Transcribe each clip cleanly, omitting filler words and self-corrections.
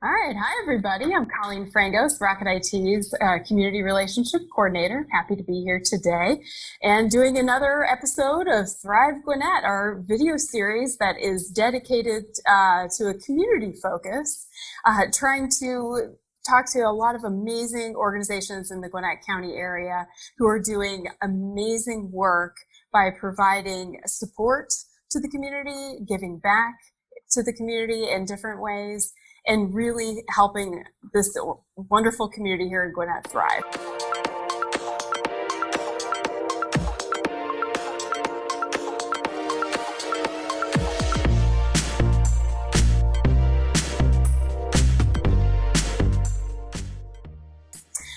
All right. Hi, everybody. I'm Colleen Frangos, Rocket IT's Community Relationship Coordinator. Happy to be here today and doing another episode of Thrive Gwinnett, our video series that is dedicated to a community focus, trying to talk to a lot of amazing organizations in the Gwinnett County area who are doing amazing work by providing support to the community, giving back to the community in different ways, and really helping this wonderful community here in Gwinnett thrive.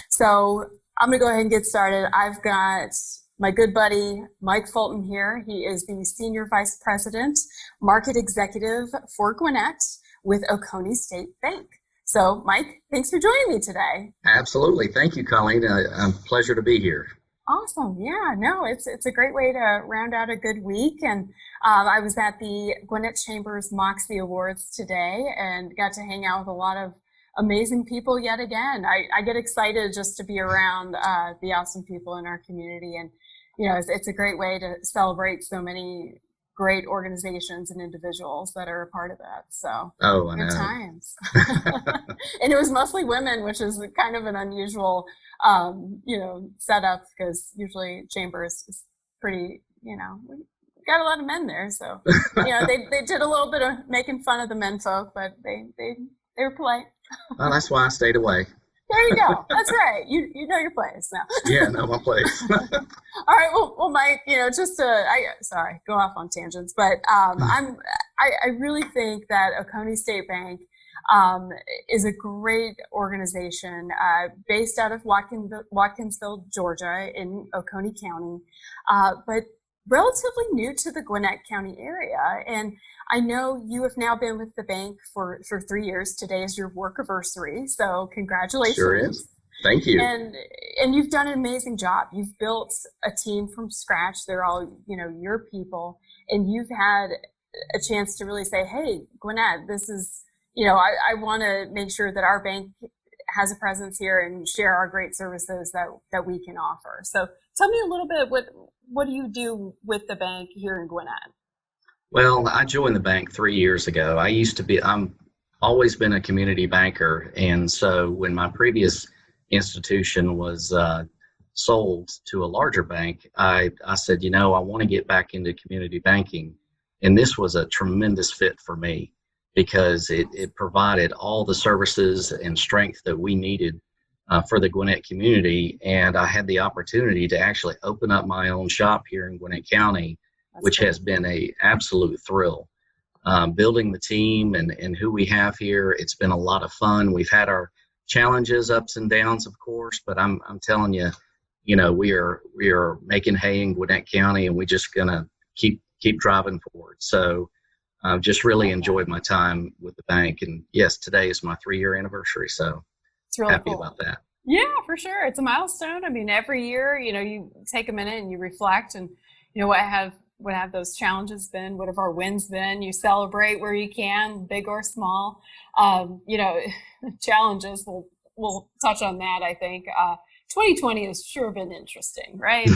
So I'm going to go ahead and get started. I've got my good buddy, Mike Fulton here. He is the Senior Vice President, Market Executive for Gwinnett with Oconee State Bank. So, Mike, thanks for joining me today. Absolutely. Thank you, Colleen. A pleasure to be here. Awesome. Yeah, no, it's a great way to round out a good week. And I was at the Gwinnett Chamber's Moxie Awards today and got to hang out with a lot of amazing people yet again. I get excited just to be around the awesome people in our community. And, you know, it's a great way to celebrate so many great organizations and individuals that are a part of that. So good times. And it was mostly women, which is kind of an unusual, setup, because usually chambers is pretty, we got a lot of men there. So, they did a little bit of making fun of the men folk, but they were polite. Well, that's why I stayed away. There you go. That's right. You know your place now. Yeah, know my place. All right. Well, Mike, sorry, go off on tangents, but I really think that Oconee State Bank is a great organization based out of Watkinsville, Georgia, in Oconee County, but relatively new to the Gwinnett County area. And I know you have now been with the bank for 3 years. Today is your work anniversary, so congratulations. Sure is. Thank you. And you've done an amazing job. You've built a team from scratch. They're all, your people, and you've had a chance to really say, hey, Gwinnett, this is, I want to make sure that our bank has a presence here and share our great services that we can offer. So tell me a little bit, what do you do with the bank here in Gwinnett? Well, I joined the bank 3 years ago. I'm always been a community banker. And so when my previous institution was sold to a larger bank, I said, I want to get back into community banking. And this was a tremendous fit for me because it provided all the services and strength that we needed for the Gwinnett community. And I had the opportunity to actually open up my own shop here in Gwinnett County, which has been a absolute thrill. Building the team and who we have here, it's been a lot of fun. We've had our challenges, ups and downs, of course, but I'm telling you, we are making hay in Gwinnett County, and we're just gonna keep driving forward. So I've just really enjoyed my time with the bank, and yes, today is my 3-year anniversary, so it's really happy cool about that. Yeah, for sure. It's a milestone. I mean, every year, you take a minute and you reflect, and what have those challenges been? What have our wins been? You celebrate where you can, big or small. Challenges, we'll touch on that, I think. 2020 has sure been interesting, right?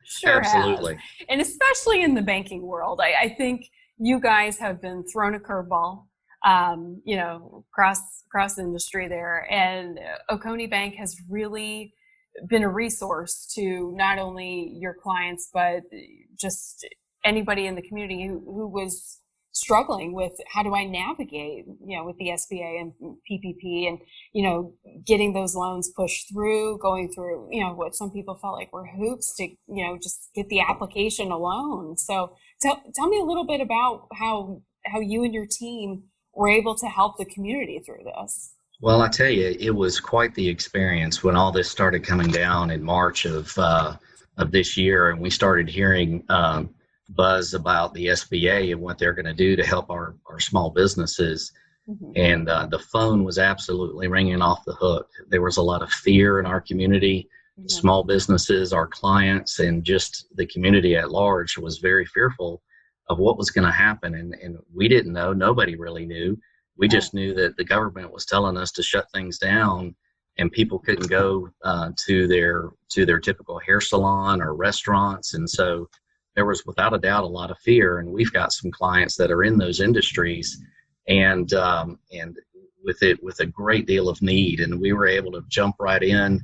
Sure Absolutely. has. And especially in the banking world, I think you guys have been thrown a curveball, across the industry there. And Oconee Bank has really been a resource to not only your clients, but just anybody in the community who was struggling with, how do I navigate, with the SBA and PPP, and, getting those loans pushed through, going through, what some people felt like were hoops to, just get the application alone. So tell me a little bit about how you and your team were able to help the community through this. Well, I tell you, it was quite the experience when all this started coming down in March of this year, and we started hearing buzz about the SBA and what they're going to do to help our small businesses. Mm-hmm. And the phone was absolutely ringing off the hook. There was a lot of fear in our community. Mm-hmm. Small businesses, our clients, and just the community at large was very fearful of what was going to happen. And we didn't know. Nobody really knew. We just knew that the government was telling us to shut things down, and people couldn't go to their typical hair salon or restaurants, and so there was without a doubt a lot of fear. And we've got some clients that are in those industries, and with a great deal of need, and we were able to jump right in.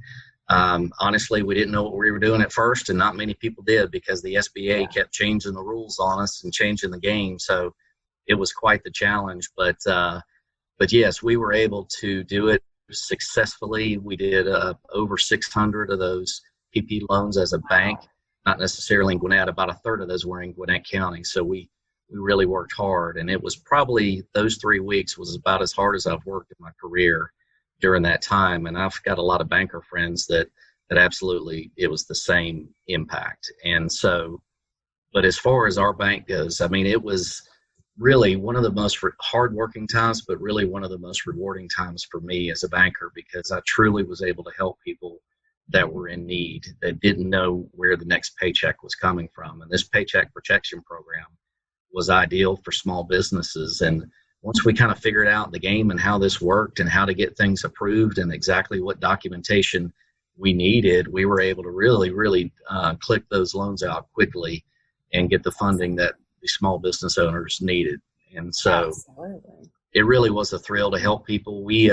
Honestly, we didn't know what we were doing at first, and not many people did, because the SBA kept changing the rules on us and changing the game. So it was quite the challenge. But yes, we were able to do it successfully. We did over 600 of those PP loans as a bank, not necessarily in Gwinnett. About a third of those were in Gwinnett County. So we really worked hard, and it was probably those 3 weeks was about as hard as I've worked in my career during that time. And I've got a lot of banker friends that absolutely it was the same impact. And so, but as far as our bank goes, I mean, it was really one of the most hardworking times, but really one of the most rewarding times for me as a banker, because I truly was able to help people that were in need, that didn't know where the next paycheck was coming from. And this Paycheck Protection Program was ideal for small businesses. And once we kind of figured out the game and how this worked and how to get things approved and exactly what documentation we needed, we were able to really click those loans out quickly and get the funding that the small business owners needed. And so it really was a thrill to help people. We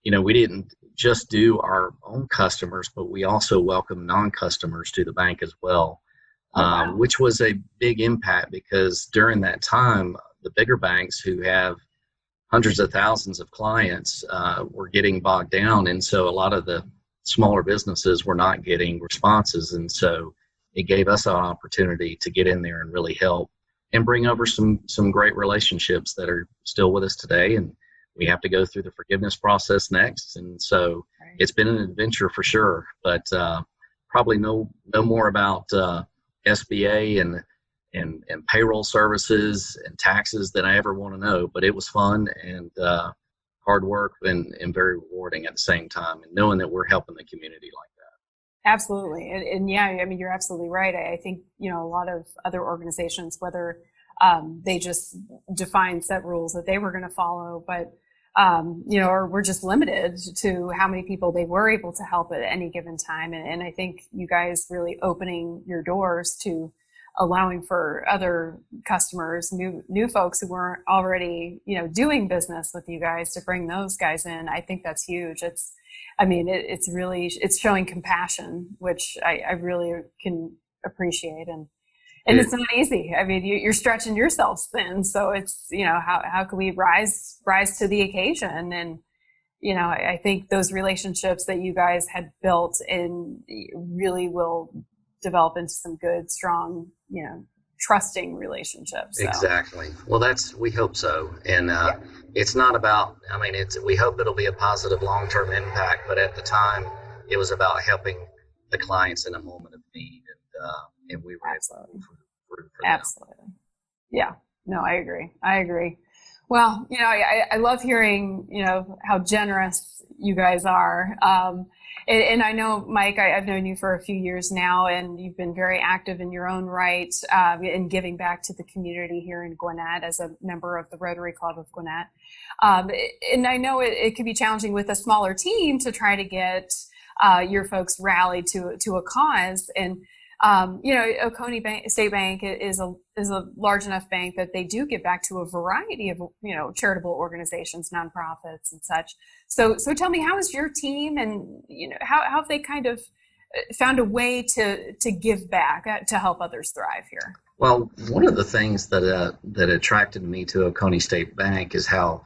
didn't just do our own customers, but we also welcomed non-customers to the bank as well. Which was a big impact, because during that time, the bigger banks who have hundreds of thousands of clients were getting bogged down. And so a lot of the smaller businesses were not getting responses. And so it gave us an opportunity to get in there and really help and bring over some great relationships that are still with us today. And we have to go through the forgiveness process next. And so it's been an adventure for sure, but probably no more about SBA and payroll services and taxes than I ever want to know. But it was fun and hard work and very rewarding at the same time, and knowing that we're helping the community like that. Absolutely. And yeah, I mean, you're absolutely right. I think, a lot of other organizations, whether they just define set rules that they were going to follow, but or we're just limited to how many people they were able to help at any given time. And I think you guys really opening your doors to allowing for other customers, new folks who weren't already, doing business with you guys, to bring those guys in. I think that's huge. It's showing compassion, which I really can appreciate. And it's not easy. I mean, you're stretching yourselves thin. So it's, how can we rise to the occasion? And, I think those relationships that you guys had built in really will develop into some good, strong, trusting relationships. So. Exactly. Well, we hope so. And it's not about, we hope it'll be a positive long-term impact, but at the time it was about helping the clients in a moment of need. And we were absolutely. For absolutely. Yeah. No, I agree. Well, I love hearing, how generous you guys are. And I know, Mike, I've known you for a few years now, and you've been very active in your own right in giving back to the community here in Gwinnett as a member of the Rotary Club of Gwinnett. And I know it can be challenging with a smaller team to try to get your folks rallied to a cause. And Oconee State Bank is a large enough bank that they do give back to a variety of charitable organizations, nonprofits, and such. So tell me, how is your team, and how have they kind of found a way to give back to help others thrive here? Well, one of the things that attracted me to Oconee State Bank is how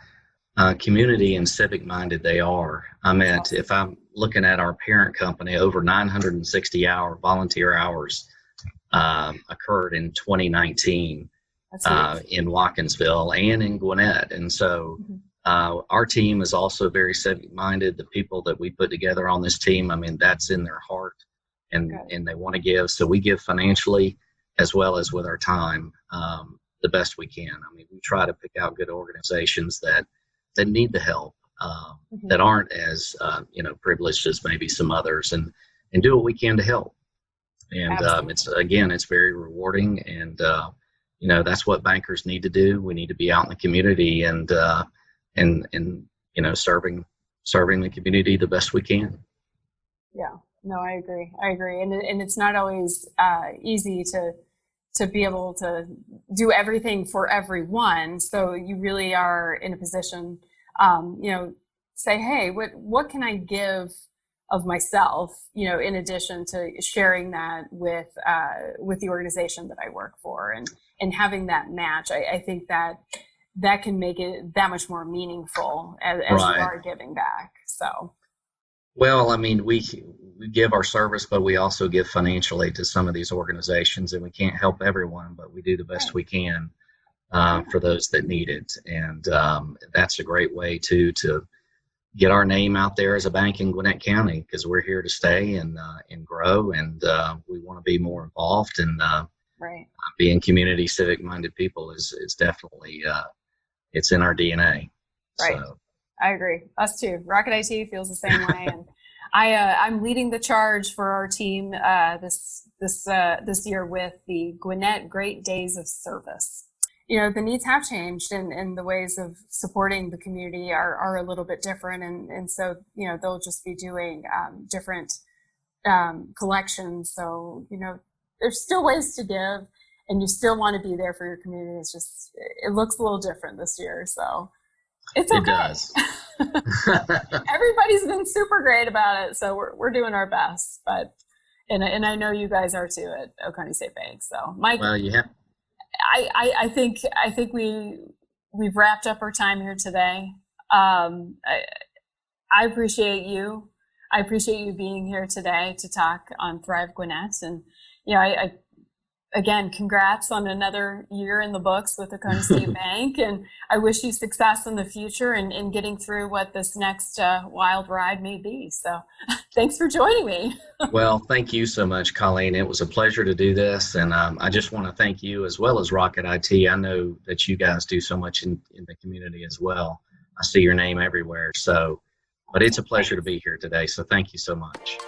community and civic minded they are. If I'm looking at our parent company, over 960 volunteer hours occurred in 2019 in Watkinsville and in Gwinnett. And so our team is also very civic minded. The people that we put together on this team, that's in their heart, and they want to give. So we give financially as well as with our time the best we can. We try to pick out good organizations that need the help, that aren't as privileged as maybe some others, and do what we can to help. And it's very rewarding, and that's what bankers need to do. We need to be out in the community and and serving the community the best we can. Yeah, no, I agree. And it's not always easy to be able to do everything for everyone. So you really are in a position, say, hey, what can I give of myself, in addition to sharing that with the organization that I work for, and having that match. I think that can make it that much more meaningful as Right. you are giving back. So. Well, I mean, we give our service, but we also give financially to some of these organizations, and we can't help everyone, but we do the best we can for those that need it. And that's a great way to get our name out there as a bank in Gwinnett County, because we're here to stay and grow, and we want to be more involved. And being community civic minded people is definitely it's in our DNA. Right. So. I agree. Us too. Rocket IT feels the same way, and I'm leading the charge for our team this year with the Gwinnett Great Days of Service. The needs have changed, and the ways of supporting the community are a little bit different, and so they'll just be doing different collections. So there's still ways to give, and you still want to be there for your community. It's just it looks a little different this year, so. It's okay. It does. Everybody's been super great about it, so we're doing our best. But and I know you guys are too at Oconee State Bank. So, Mike. Well, yeah. I think we've wrapped up our time here today. I appreciate you. I appreciate you being here today to talk on Thrive Gwinnett, and again, congrats on another year in the books with Oconee State Bank, and I wish you success in the future and in getting through what this next wild ride may be. So thanks for joining me. Well, thank you so much, Colleen. It was a pleasure to do this, and I just want to thank you as well as Rocket IT. I know that you guys do so much in the community as well. I see your name everywhere. But it's a pleasure to be here today, so thank you so much.